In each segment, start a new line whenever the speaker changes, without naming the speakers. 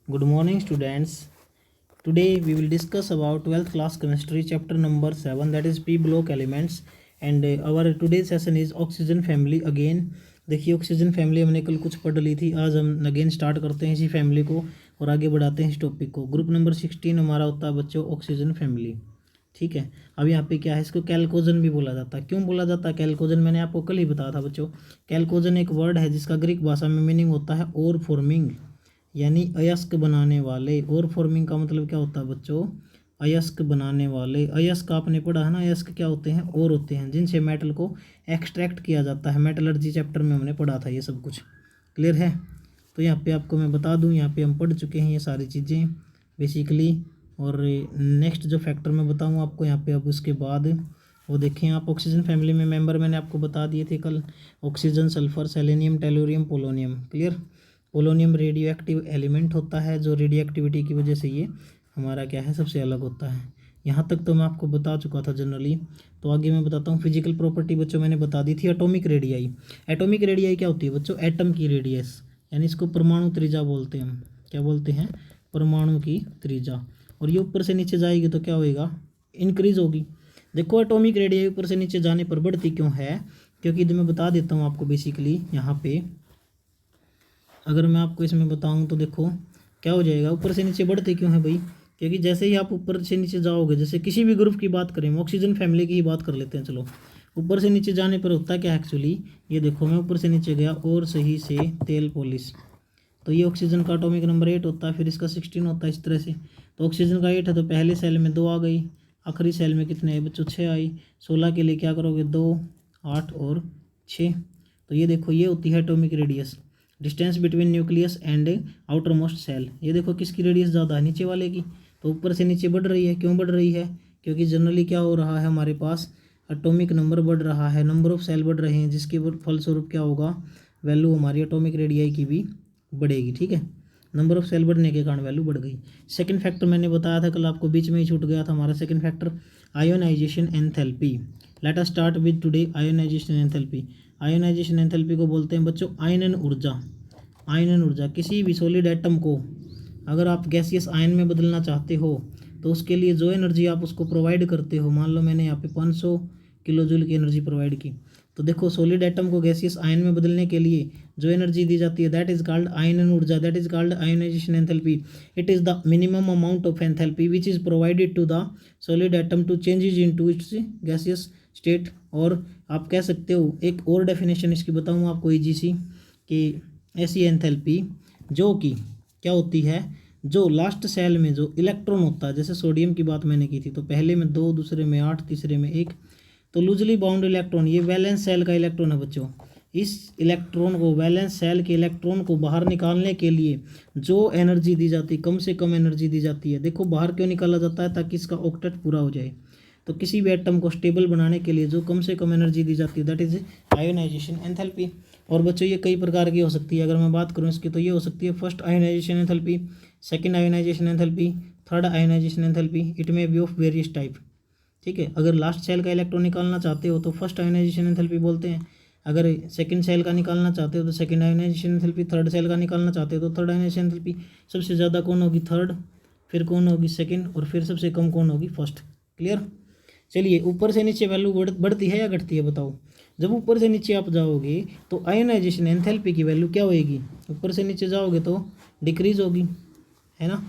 Good morning, students. Today we will discuss about 12th class chemistry chapter number 7, that is P block elements, and our today's session is oxygen family again. देखिए oxygen family हमने कल कुछ पढ़ ली थी, आज हम again start करते हैं इसी फैमिली को और आगे बढ़ाते हैं इस टॉपिक को। ग्रुप नंबर 16 हमारा होता है बच्चों ऑक्सीजन फैमिली। ठीक है, अब यहाँ पे क्या है, इसको कैल्कोजन भी बोला जाता है। क्यों बोला जाता है कैल्कोजन, मैंने आपको कल ही बताया था बच्चों। कैल्कोजन एक वर्ड है जिसका ग्रीक भाषा में मीनिंग होता है और फॉर्मिंग, यानी अयस्क बनाने वाले। और फॉर्मिंग का मतलब क्या होता है बच्चों, अयस्क बनाने वाले। अयस्क आपने पढ़ा है ना, अयस्क क्या होते हैं, और होते हैं जिनसे मेटल को एक्सट्रैक्ट किया जाता है। मेटलर्जी चैप्टर में हमने पढ़ा था ये सब कुछ, क्लियर है। तो यहाँ पे आपको मैं बता दूँ, यहाँ पे हम पढ़ चुके हैं ये सारी चीज़ें बेसिकली। और नेक्स्ट जो फैक्टर मैं बताऊँ आपको यहाँ पे अब उसके बाद वो देखें आप। ऑक्सीजन फैमिली में मेंबर मैंने आपको बता दिए थे कल, oxygen, sulphur, selenium, tellurium, polonium, clear. Polonium radio active element होता है जो रेडियो एक्टिविटी की वजह से ये हमारा क्या है सबसे अलग होता है। यहाँ तक तो मैं आपको बता चुका था जनरली। तो आगे मैं बताता हूँ फिजिकल प्रॉपर्टी बच्चों, मैंने बता दी थी। एटॉमिक रेडियाई, एटॉमिक रेडियाई क्या होती है बच्चों, एटम की रेडियस, यानी इसको परमाणु त्रिज्या बोलते हैं हम। क्या बोलते हैं, परमाणु की त्रिज्या। और ये ऊपर से नीचे जाएगी तो क्या होएगा, इंक्रीज होगी। देखो एटॉमिक रेडियाई ऊपर से नीचे जाने पर बढ़ती क्यों है, क्योंकि मैं बता देता हूँ आपको बेसिकली। यहाँ पे अगर मैं आपको इसमें बताऊं तो देखो क्या हो जाएगा, ऊपर से नीचे बढ़ते क्यों है भाई, क्योंकि जैसे ही आप ऊपर से नीचे जाओगे, जैसे किसी भी ग्रुप की बात करें, ऑक्सीजन फैमिली की ही बात कर लेते हैं चलो। ऊपर से नीचे जाने पर होता क्या है एक्चुअली, ये देखो मैं ऊपर से नीचे गया और सही से तेल पॉलिश, तो ये ऑक्सीजन का एटॉमिक नंबर 8 होता है, फिर इसका 16 होता है इस तरह से। तो ऑक्सीजन का 8 है तो पहले सेल में 2 आ गई, आखिरी सेल में कितने हैं बच्चों, 6 आई। 16 के लिए क्या करोगे, 2, 8 और 6। तो ये देखो ये होती है atomic radius, distance between nucleus and outer most shell. ये देखो किसकी रेडियस ज़्यादा है, नीचे वाले की। तो ऊपर से नीचे बढ़ रही है, क्यों बढ़ रही है, क्योंकि जनरली क्या हो रहा है हमारे पास, एटॉमिक नंबर बढ़ रहा है, नंबर ऑफ सेल बढ़ रहे हैं, जिसके फलस्वरूप क्या होगा, वैल्यू हमारी एटॉमिक रेडियाई की भी बढ़ेगी। ठीक है, नंबर ऑफ सेल बढ़ने के कारण वैल्यू बढ़ गई। सेकंड फैक्टर मैंने बताया था कल आपको, बीच में ही छूट गया था हमारा second factor, ionisation enthalpy. Let us start with today ionisation enthalpy. Ionisation enthalpy को बोलते हैं बच्चों आयनन ऊर्जा। आयनन ऊर्जा, किसी भी सॉलिड एटम को अगर आप गैसियस आयन में बदलना चाहते हो तो उसके लिए जो एनर्जी आप उसको प्रोवाइड करते हो, मान लो मैंने यहाँ पे 500 किलो जूल की एनर्जी प्रोवाइड की, तो देखो सॉलिड एटम को गैसियस आयन में बदलने के लिए जो एनर्जी दी जाती है दैट इज कॉल्ड आयनन ऊर्जा, that is called ionization enthalpy. It is the minimum amount of enthalpy which is provided to the solid atom to changes into its gaseous state. और आप कह सकते हो, एक और डेफिनेशन इसकी बताऊँ आपको इजी सी, कि ऐसी एंथैल्पी जो कि क्या होती है, जो लास्ट सेल में जो इलेक्ट्रॉन होता है, जैसे सोडियम की बात मैंने की थी, तो पहले में 2, दूसरे में 8, तीसरे में 1, तो लूजली बाउंड इलेक्ट्रॉन, ये वैलेंस सेल का इलेक्ट्रॉन है बच्चों। इस इलेक्ट्रॉन को, वैलेंस सेल के इलेक्ट्रॉन को बाहर निकालने के लिए जो एनर्जी दी जाती है, कम से कम एनर्जी दी जाती है। देखो बाहर क्यों निकाला जाता है, ताकि इसका ऑक्टेट पूरा हो जाए। तो किसी भी एटम को स्टेबल बनाने के लिए जो कम से कम एनर्जी दी जाती है दैट इज आयोनाइजेशन एंथैल्पी। और बच्चों ये कई प्रकार की हो सकती है, अगर मैं बात करूँ इसकी तो ये हो सकती है first ionization enthalpy, second ionization enthalpy, third ionization enthalpy, it may be of various type. ठीक है, अगर लास्ट सेल का इलेक्ट्रॉन निकालना चाहते हो तो फर्स्ट आयोनाइजेशन एंथैल्पी बोलते हैं, अगर सेकंड सेल का निकालना चाहते हो तो second ionization enthalpy, third shell का निकालना चाहते हो तो थर्ड आयोनाइजेशन एंथैल्पी। सबसे ज़्यादा कौन होगी, थर्ड, फिर कौन होगी, सेकंड, और फिर सबसे कम कौन होगी, फर्स्ट। क्लियर। चलिए ऊपर से नीचे वैल्यू बढ़ती है या घटती है बताओ। जब ऊपर से नीचे आप जाओगे तो आयोनाइजेशन एंथैल्पी की वैल्यू क्या होएगी, ऊपर से नीचे जाओगे तो डिक्रीज होगी, है ना।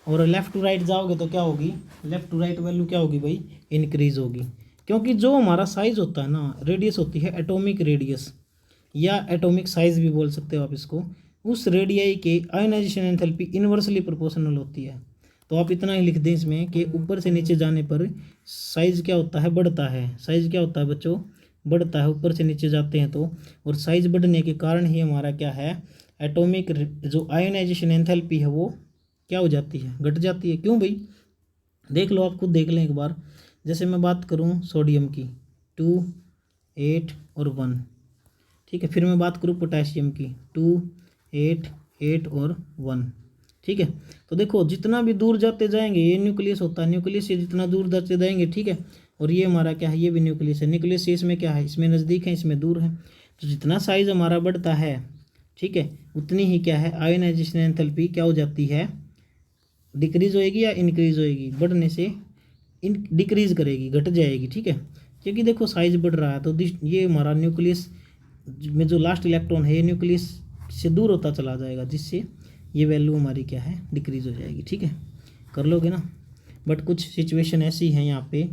और लेफ़्ट टू राइट जाओगे तो क्या होगी, लेफ़्ट टू राइट वैल्यू क्या होगी भाई, इंक्रीज होगी। क्योंकि जो हमारा साइज होता है ना, रेडियस होती है एटॉमिक रेडियस या एटॉमिक साइज भी बोल सकते हो आप इसको, उस रेडियाई के आयोनाइजेशन एंथैल्पी इन्वर्सली प्रोपोर्शनल होती है। तो आप इतना ही लिख दें इसमें कि ऊपर से नीचे जाने पर साइज क्या होता है, बढ़ता है। साइज क्या होता है बच्चों, बढ़ता है, ऊपर से नीचे जाते हैं तो। और साइज बढ़ने के कारण ही हमारा क्या है, एटॉमिक जो आयोनाइजेशन एंथैल्पी है वो क्या हो जाती है, घट जाती है। क्यों भाई, देख लो, आप खुद देख लें एक बार। जैसे मैं बात करूं सोडियम की, 2, 8 और 1, ठीक है। फिर मैं बात करूं पोटेशियम की, 2, 8, 8 और 1, ठीक है। तो देखो जितना भी दूर जाते जाएंगे, ये न्यूक्लियस होता है, न्यूक्लियस से जितना दूर जाते जाएंगे, ठीक है। और ये हमारा क्या है, ये भी न्यूक्लियस है। न्यूक्लियस से इसमें क्या है, इसमें नज़दीक है, इसमें दूर है। तो जितना साइज हमारा बढ़ता है, ठीक है, उतनी ही क्या है आयोनाइजेशन एंथैल्पी क्या हो जाती है, डिक्रीज होएगी या इंक्रीज होएगी, बढ़ने से डिक्रीज करेगी, घट जाएगी। ठीक है, क्योंकि देखो साइज बढ़ रहा है तो ये हमारा न्यूक्लियस में जो लास्ट इलेक्ट्रॉन है ये न्यूक्लियस से दूर होता चला जाएगा, जिससे ये वैल्यू हमारी क्या है डिक्रीज हो जाएगी। ठीक है, कर लोगे ना। बट कुछ सिचुएशन ऐसी हैं यहाँ पे,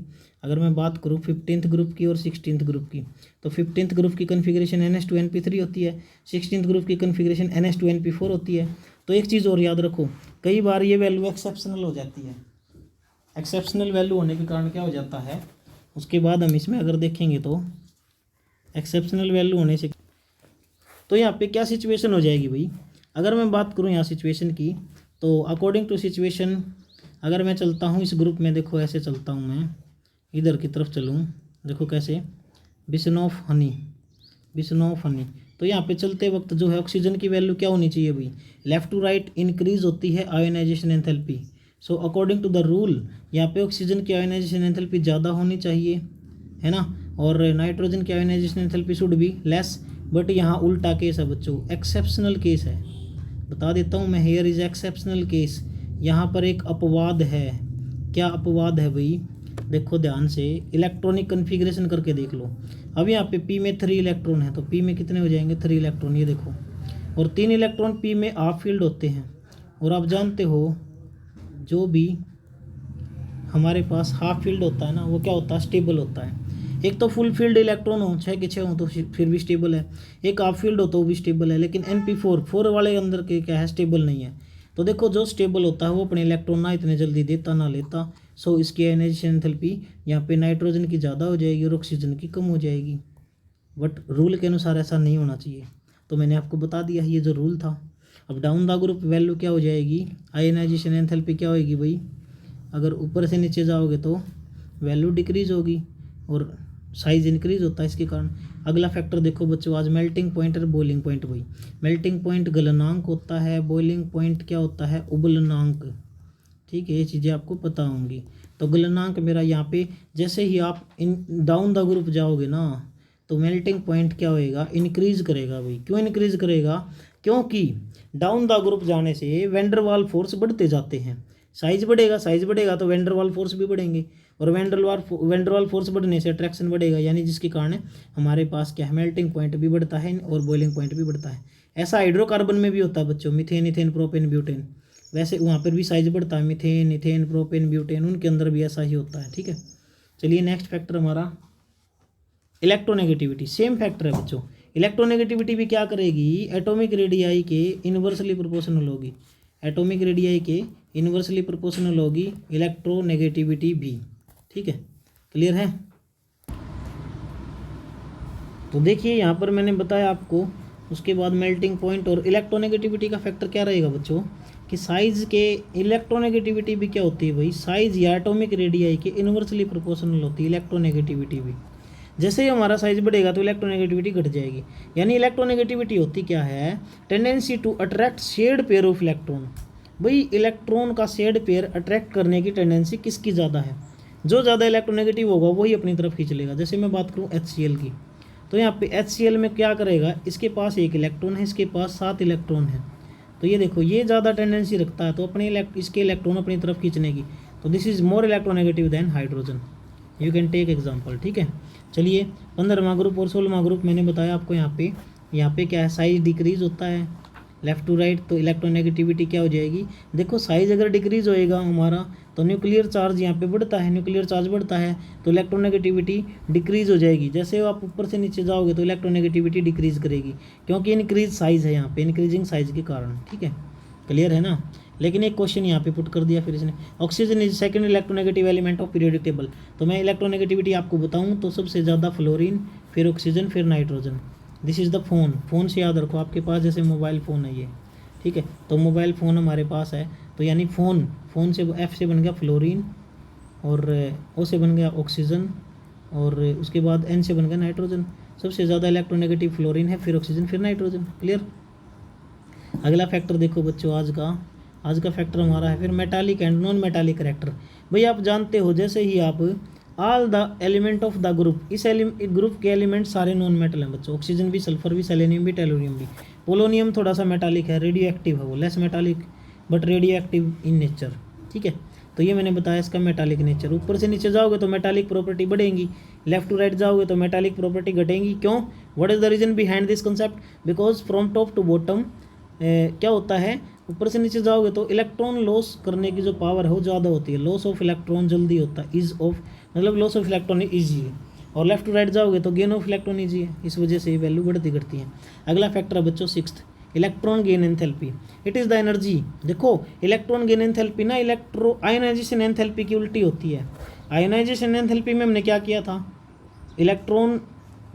अगर मैं बात करूँ 15th ग्रुप की और 16th ग्रुप की, तो 15th ग्रुप की कन्फिग्रेशन NH2NP3 होती है, 16th ग्रुप की कन्फिग्रेशन NH2NP4 होती है। तो एक चीज़ और याद रखो, कई बार ये वैल्यू एक्सेप्शनल हो जाती है। एक्सेप्शनल वैल्यू होने के कारण क्या हो जाता है, उसके बाद हम इसमें अगर देखेंगे तो एक्सेप्शनल वैल्यू होने से तो यहाँ पे क्या सिचुएशन हो जाएगी भाई। अगर मैं बात करूँ यहाँ सिचुएशन की, तो अकॉर्डिंग टू सिचुएशन अगर मैं चलता हूँ इस ग्रुप में, देखो ऐसे चलता हूँ मैं, इधर की तरफ चलूँ, देखो कैसे, बिस्नोफ हनी, बिस्नोफ हनी। तो यहाँ पे चलते वक्त जो है ऑक्सीजन की वैल्यू क्या होनी चाहिए भाई, लेफ्ट टू राइट इंक्रीज होती है ionization enthalpy. So according to the rule यहाँ पे ऑक्सीजन की आयोनाइजेशन एंथैल्पी ज़्यादा होनी चाहिए, है ना, और नाइट्रोजन की ionisation enthalpy should be less. But यहाँ उल्टा केस है बच्चों, एक्सेप्शनल केस है, बता देता हूँ मैं, हेयर इज एक्सेप्शनल केस। यहाँ पर एक अपवाद है। क्या अपवाद है भाई, देखो ध्यान से, इलेक्ट्रॉनिक कन्फिग्रेशन करके देख लो। अब यहाँ पे P में 3 इलेक्ट्रॉन है, तो P में कितने हो जाएंगे 3 इलेक्ट्रॉन, ये देखो, और 3 इलेक्ट्रॉन P में हाफ फील्ड होते हैं। और आप जानते हो जो भी हमारे पास हाफ फील्ड होता है ना, वो क्या होता है, स्टेबल होता है। एक तो फुल फील्ड इलेक्ट्रॉन हो 6 के 6 हो तो फिर भी स्टेबल है, एक हाफ फील्ड हो तो वो भी स्टेबल है, लेकिन NP4 4 वाले अंदर के क्या है, स्टेबल नहीं है। तो देखो जो स्टेबल होता है वो अपने इलेक्ट्रॉन ना इतने जल्दी देता ना लेता। सो इसकी आयोनाइजेशन एंथैल्पी यहाँ पे नाइट्रोजन की ज़्यादा हो जाएगी और ऑक्सीजन की कम हो जाएगी। बट रूल के अनुसार ऐसा नहीं होना चाहिए, तो मैंने आपको बता दिया ये जो रूल था। अब डाउन द ग्रुप वैल्यू क्या हो जाएगी, आयोनाइजेशन एंथैल्पी क्या होगी भाई, अगर ऊपर से नीचे जाओगे तो वैल्यू डिक्रीज होगी और साइज इंक्रीज होता है इसके कारण। अगला फैक्टर देखो बच्चों, आज मेल्टिंग पॉइंट और बॉइलिंग पॉइंट। भाई मेल्टिंग पॉइंट गलनांक होता है, बॉइलिंग पॉइंट क्या होता है, उबलनांक। ठीक है, ये चीज़ें आपको पता होंगी। तो गलनांक मेरा यहाँ पे, जैसे ही आप इन डाउन द ग्रुप जाओगे ना, तो मेल्टिंग पॉइंट क्या होएगा, इंक्रीज करेगा भाई। क्यों इंक्रीज करेगा, क्योंकि डाउन द ग्रुप जाने से वेंडरवाल फोर्स बढ़ते जाते हैं, साइज बढ़ेगा, साइज बढ़ेगा तो वेंडरवाल फोर्स भी बढ़ेंगे, और वेंडरवाल फोर्स बढ़ने से अट्रैक्शन बढ़ेगा, यानी जिसके कारण हमारे पास क्या है, मेल्टिंग पॉइंट भी बढ़ता है और बॉइलिंग पॉइंट भी बढ़ता है। ऐसा हाइड्रोकार्बन में भी होता है बच्चों, मीथेन, इथेन, प्रोपेन, ब्यूटेन, वैसे वहाँ पर भी साइज बढ़ता है, मीथेन, इथेन, प्रोपेन, ब्यूटेन, उनके अंदर भी ऐसा ही होता है। ठीक है, चलिए नेक्स्ट फैक्टर हमारा इलेक्ट्रोनेगेटिविटी। सेम फैक्टर है बच्चों, इलेक्ट्रोनेगेटिविटी भी क्या करेगी, एटॉमिक रेडियाई के इन्वर्सली प्रोपोर्शनल होगी, एटॉमिक रेडियाई के इन्वर्सली प्रोपोर्शनल होगी इलेक्ट्रोनेगेटिविटी भी। ठीक है, क्लियर है। तो देखिए यहाँ पर मैंने बताया आपको, उसके बाद मेल्टिंग पॉइंट और इलेक्ट्रोनेगेटिविटी का फैक्टर क्या रहेगा बच्चों, कि साइज के, इलेक्ट्रोनेगेटिविटी भी क्या होती है भाई, साइज या एटॉमिक रेडियाई के इन्वर्सली प्रोपोर्शनल होती है इलेक्ट्रोनेगेटिविटी भी। जैसे ही हमारा साइज बढ़ेगा तो इलेक्ट्रोनेगेटिविटी घट जाएगी। यानी इलेक्ट्रोनेगेटिविटी होती क्या है, tendency to attract shared pair of electron. भाई इलेक्ट्रॉन का शेड पेयर अट्रैक्ट करने की टेंडेंसी किसकी ज़्यादा है, जो ज़्यादा इलेक्ट्रोनेगेटिव होगा वही अपनी तरफ खींच लेगा। जैसे मैं बात करूँ HCl की, तो यहाँ पे HCl में क्या करेगा, इसके पास 1 इलेक्ट्रॉन है, इसके पास 7 इलेक्ट्रॉन है, तो ये देखो ये ज़्यादा टेंडेंसी रखता है तो अपने इसके इलेक्ट्रॉन अपनी तरफ खींचने की, तो this is more electronegative than hydrogen. You can take example. ठीक है, चलिए 15वां ग्रुप और 16वां ग्रुप मैंने बताया आपको। यहाँ पे क्या है, साइज डिक्रीज होता है लेफ्ट टू राइट, तो इलेक्ट्रोनेगेटिविटी क्या हो जाएगी, देखो साइज अगर डिक्रीज होएगा हमारा तो न्यूक्लियर चार्ज यहाँ पे बढ़ता है, न्यूक्लियर चार्ज बढ़ता है तो इलेक्ट्रोनेगेटिविटी डिक्रीज हो जाएगी। जैसे आप ऊपर से नीचे जाओगे तो इलेक्ट्रोनेगेटिविटी डिक्रीज करेगी, क्योंकि इंक्रीज साइज है यहाँ पे, इंक्रीजिंग साइज के कारण। ठीक है, क्लियर है ना। लेकिन एक क्वेश्चन यहाँ पे पुट कर दिया फिर इसने, oxygen is second electronegative element of periodic table. तो मैं इलेक्ट्रोनेगेटिविटी आपको बताऊँ तो सबसे ज़्यादा फ्लोरीन, फिर ऑक्सीजन, फिर nitrogen. This is the phone, phone से याद रखो, आपके पास जैसे मोबाइल फ़ोन है ये, ठीक है, तो मोबाइल फ़ोन हमारे पास है, तो यानी फ़ोन से F से बन गया फ्लोरीन, और O से बन गया ऑक्सीजन, और उसके बाद N से बन गया नाइट्रोजन। सबसे ज़्यादा इलेक्ट्रोनेगेटिव फ्लोरीन है, फिर ऑक्सीजन, फिर नाइट्रोजन। क्लियर। अगला फैक्टर देखो बच्चों, आज का फैक्टर हमारा है फिर metallic and non metallic character. भाई आप जानते हो जैसे ही आप all the element of the group, इस ग्रुप के एलिमेंट सारे नॉन मेटल हैं बच्चों, ऑक्सीजन भी, सल्फर भी, सेलेनियम भी, टेलोनियम भी। पोलोनियम थोड़ा सा मेटालिक है, रेडियो एक्टिव है वो, less metallic but radio active in nature, ठीक है। तो ये मैंने बताया इसका मेटालिक नेचर। ऊपर से नीचे जाओगे तो मेटालिक प्रॉपर्टी बढ़ेंगी, लेफ्ट टू राइट जाओगे तो मेटालिक प्रॉपर्टी घटेंगी। क्यों? What is the reason behind this concept? Because from top to bottom क्या होता है, ऊपर से नीचे जाओगे तो इलेक्ट्रॉन लॉस करने की जो पावर है वो ज़्यादा होती है, लॉस ऑफ इलेक्ट्रॉन जल्दी होता है, इज ऑफ मतलब लॉस ऑफ इलेक्ट्रॉन ईजी है। और लेफ्ट टू राइट जाओगे तो गेन ऑफ इलेक्ट्रॉन ईजी है, इस वजह से ये वैल्यू बढ़ती घटती है। अगला फैक्टर है बच्चों sixth, electron gain enthalpy. It is the energy. देखो इलेक्ट्रॉन गेन एंथैल्पी ना इलेक्ट्रो आयोनाइजेशन एंथैल्पी की उल्टी होती है। आयोनाइजेशन एंथैल्पी में हमने क्या किया था, इलेक्ट्रॉन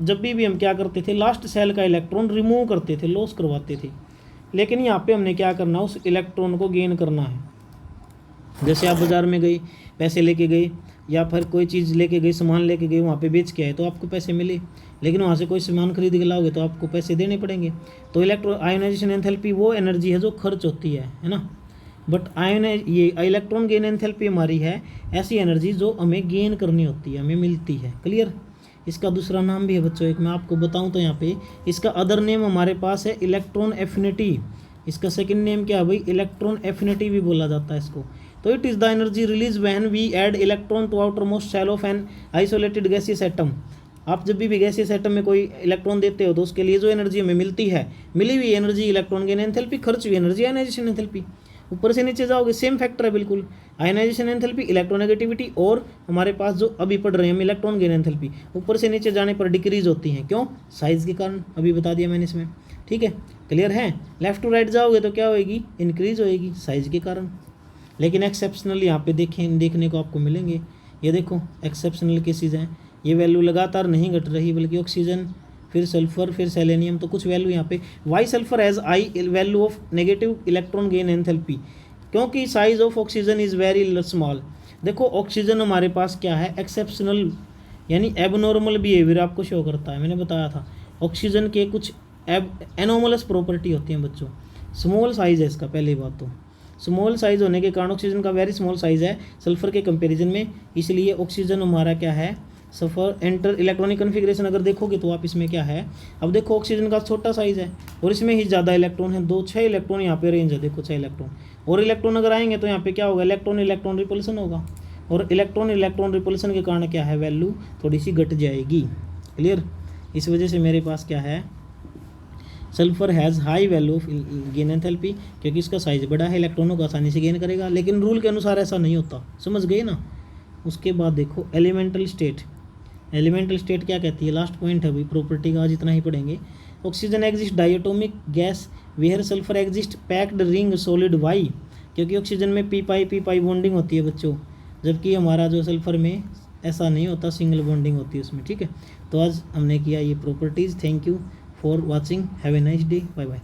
जब भी हम क्या करते थे, लास्ट सेल का इलेक्ट्रॉन रिमूव करते थे, लॉस करवाते थे। लेकिन यहाँ पे हमने क्या करना, उस इलेक्ट्रॉन को गेन करना है। जैसे आप बाज़ार में गए, पैसे लेके गए, या फिर कोई चीज़ लेके गए, सामान लेके गए, वहाँ पे बेच के आए तो आपको पैसे मिले, लेकिन वहाँ से कोई सामान खरीद के लाओगे तो आपको पैसे देने पड़ेंगे। तो इलेक्ट्रो आयोनाइजेशन एंथैल्पी वो एनर्जी है जो खर्च होती है ना। बट ये इलेक्ट्रॉन गेन एंथैल्पी हमारी है ऐसी एनर्जी जो हमें गेन करनी होती है, हमें मिलती है। क्लियर? इसका दूसरा नाम भी है बच्चों, एक मैं आपको बताऊं तो यहाँ पे इसका अदर नेम हमारे पास है इलेक्ट्रॉन एफिनिटी। इसका सेकंड नेम क्या है भाई, इलेक्ट्रॉन एफिनिटी भी बोला जाता है इसको। तो it is the energy release when we add electron to outer most shell of an isolated gaseous atom. आप जब भी गैसियस एटम में कोई इलेक्ट्रॉन देते हो तो उसके लिए जो एनर्जी हमें मिलती है, मिली हुई एनर्जी इलेक्ट्रॉन गेन एंथैल्पी, खर्च हुई एनर्जी आयनाइजेशन एंथैल्पी। ऊपर से नीचे जाओगे सेम फैक्टर है बिल्कुल, आयनाइजेशन एंथैल्पी, इलेक्ट्रोनेगेटिविटी, और हमारे पास जो अभी पढ़ रहे हैं हम इलेक्ट्रॉन गेन एंथैल्पी, ऊपर से नीचे जाने पर डिक्रीज होती हैं। क्यों? साइज के कारण, अभी बता दिया मैंने इसमें, ठीक है। क्लियर है? लेफ्ट टू राइट जाओगे तो क्या होएगी, इंक्रीज होएगी साइज के कारण। लेकिन एक्सेप्शनल यहाँ पे देखने को आपको मिलेंगे, ये देखो एक्सेप्शनल केसेज हैं, ये वैल्यू लगातार नहीं घट रही, बल्कि ऑक्सीजन, फिर सल्फर, फिर सेलेनियम, तो कुछ वैल्यू यहाँ पे why sulphur has high value of negative electron gain enthalpy, क्योंकि size of oxygen is very small. देखो ऑक्सीजन हमारे पास क्या है, एक्सेप्शनल यानी एबनॉर्मल बिहेवियर आपको शो करता है। मैंने बताया था ऑक्सीजन के कुछ एनोमलस प्रॉपर्टी होती हैं बच्चों। स्मॉल साइज है इसका, पहली बात तो स्मॉल साइज होने के कारण ऑक्सीजन का वेरी स्मॉल साइज है सल्फर के कंपैरिजन में, इसलिए ऑक्सीजन हमारा क्या है, सफ़र एंटर इलेक्ट्रॉनिक कन्फिग्रेशन अगर देखोगे तो आप इसमें क्या है, अब देखो ऑक्सीजन का छोटा साइज है और इसमें ही ज़्यादा इलेक्ट्रॉन है, 6 इलेक्ट्रॉन यहाँ पे रेंज है, देखो 6 इलेक्ट्रॉन, और इलेक्ट्रॉन अगर आएंगे तो यहाँ पे क्या होगा, इलेक्ट्रॉन इलेक्ट्रॉन रिपल्सन होगा, और इलेक्ट्रॉन इलेक्ट्रॉन रिपल्सन के कारण क्या है, वैल्यू थोड़ी सी घट जाएगी। क्लियर? इस वजह से मेरे पास क्या है, sulphur has high value of gain enthalpy, क्योंकि इसका साइज बड़ा है, इलेक्ट्रॉनों को आसानी से गेन करेगा, लेकिन रूल के अनुसार ऐसा नहीं होता, समझ गए ना। उसके बाद देखो एलिमेंटल स्टेट। एलिमेंटल स्टेट क्या कहती है, लास्ट पॉइंट है भाई, प्रॉपर्टी का आज इतना ही पढ़ेंगे। Oxygen exist diatomic gas where sulphur exist packed ring solid why, क्योंकि ऑक्सीजन में पी पाई बॉन्डिंग होती है बच्चों, जबकि हमारा जो सल्फर में ऐसा नहीं होता, सिंगल बॉन्डिंग होती है उसमें, ठीक है। तो आज हमने किया ये properties. Thank you for watching, have a nice day, bye bye.